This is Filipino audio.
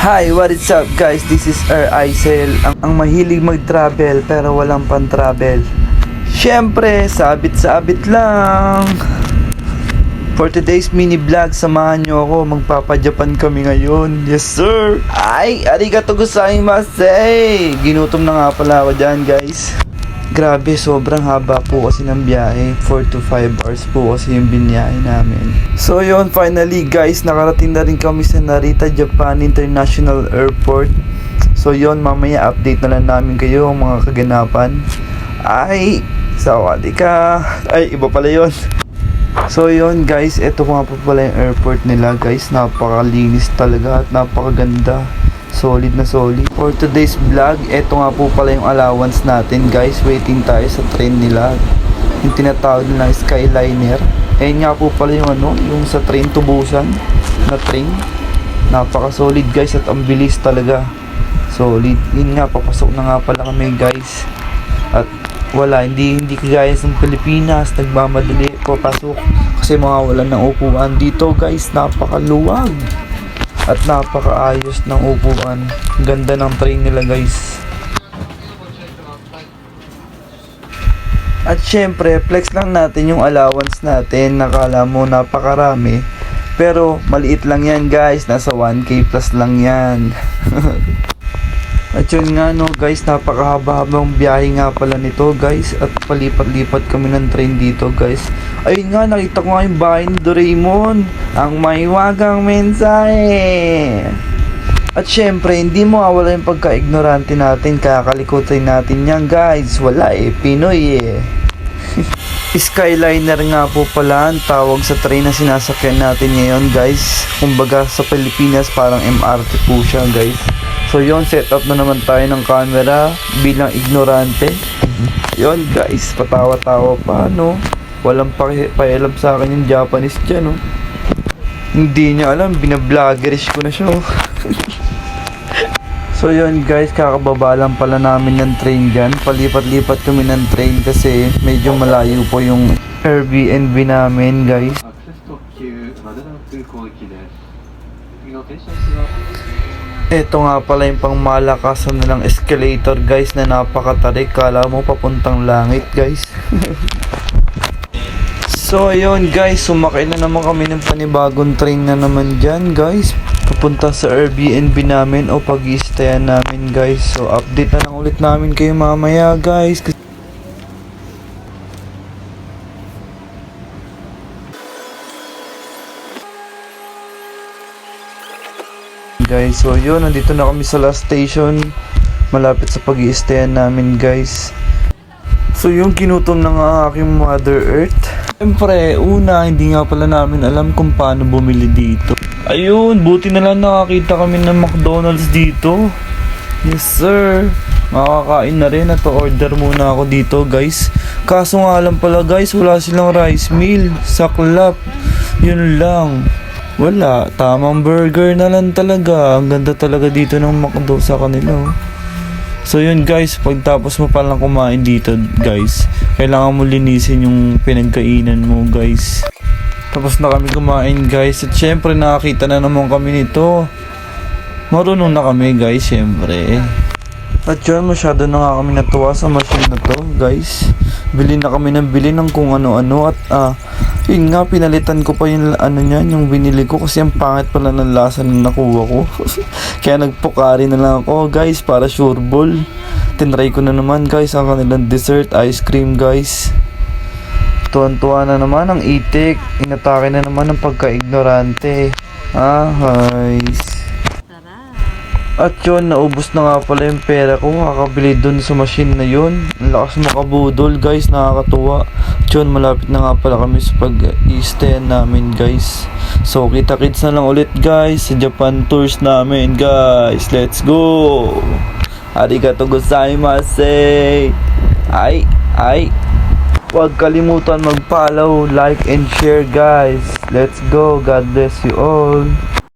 Hi, what is up guys? This is Aisel, ang mahilig mag-travel pero walang pan-travel. Siyempre, sabit-sabit lang. For today's mini vlog, samahan nyo ako. Magpapa-Japan kami ngayon. Yes sir! Ay, arigato gozaimasu! Ginutom na nga pala ako dyan guys. Grabe, sobrang haba po kasi ng biyahe. 4 to 5 hours po kasi yung biniyahe namin. So yun, finally guys, nakarating na rin kami sa Narita, Japan International Airport. So yun, mamaya update na lang namin kayo mga kaganapan. Ay, sawali ka. Ay, iba pala yun. So yun guys, ito nga po pala yung airport nila guys. Napakalinis talaga at napakaganda. Solid na solid. For today's vlog, eto nga po pala yung allowance natin guys. Waiting tayo sa train nila, yung tinatawag nilang Skyliner. Ayun nga po pala yung yung sa train tubusan na train. Napaka solid guys at ang bilis talaga. Solid. Yun nga, papasok na nga pala kami guys. At wala, hindi kagaya sa Pilipinas, nagmamadali papasok kasi mawawalan ng upuan. Dito guys, napakaluwag at napakaayos ng upuan. Ganda ng train nila guys. At syempre, flex lang natin yung allowance natin. Nakala mo napakarami, pero maliit lang yan guys. Nasa 1k plus lang yan. At yun nga guys, napakahaba-habang biyahe nga pala nito guys. At palipat-lipat kami ng train dito guys. Ayun nga, nakita ko nga yung bahay ni Doraemon, ang may wagang mensahe. At syempre, hindi mo mawala yung pagka-ignorante natin. Kakalikutin natin yan guys. Wala Pinoy Skyliner nga po pala ang tawag sa train na sinasakyan natin ngayon guys. Kumbaga sa Pilipinas parang MRT po siya guys. So yun, set up na naman tayo ng camera bilang ignorante. Yun guys, patawa-tawa pa Walang pakialam sa akin yung Japanese dyan Hindi niya alam, binablogerish ko na siya So yun guys, kakababa lang pala namin ng train dyan. Palipat-lipat kami ng train kasi medyo malayo po yung Airbnb namin guys. Ito nga pala yung pangmalakasan nilang escalator guys na napakatarik. Kala mo papuntang langit guys. So ayun guys, sumakay na naman kami ng panibagong train na naman dyan guys, papunta sa Airbnb namin o pag-i-stayan namin guys. So update na lang ulit namin kayo mamaya guys. Guys, so yun, nandito na kami sa last station, malapit sa pag-i-stayan namin guys. So yung kinutom na nga aking Mother Earth. Siyempre, una, hindi nga pala namin alam kung paano bumili dito. Ayun, buti na lang nakakita kami ng McDonald's dito. Yes sir, makakain na rin at order muna ako dito guys. Kaso nga lang pala guys, wala silang rice meal, saklap. Yun lang. Wala, tamang burger na lang talaga. Ang ganda talaga dito ng McDo sa kanila. So yun guys, pagtapos mo palang kumain dito guys, kailangan mo linisin yung pinagkainan mo guys. Tapos na kami kumain guys. At syempre nakakita na naman kami nito. Marunong na kami guys syempre. At yun, masyado na nga kami natuwa sa machine na to guys. Bili na kami ng bili ng kung ano-ano. At yun nga, pinalitan ko pa yung niyan, yung binili ko kasi ang pangit pala ng lasa na nakuha ko. Kaya nagpukari na lang ako guys para sure ball. Tinry ko na naman guys ang kanilang dessert ice cream guys. Tuwan-tuwa na naman ang itik. Inatake na naman ang pagka-ignorante. Guys. At yun, naubos na nga pala yung pera ko. Kakabili dun sa machine na yun. Ang lakas makabudol guys, nakakatuwa. At yun, malapit na nga pala kami sa pag-i-stayan namin guys. So kita-kits na lang ulit guys sa Japan tours namin guys. Let's go! Arigato gozaimasu! Ay! Huwag kalimutan mag-follow, like and share guys. Let's go! God bless you all!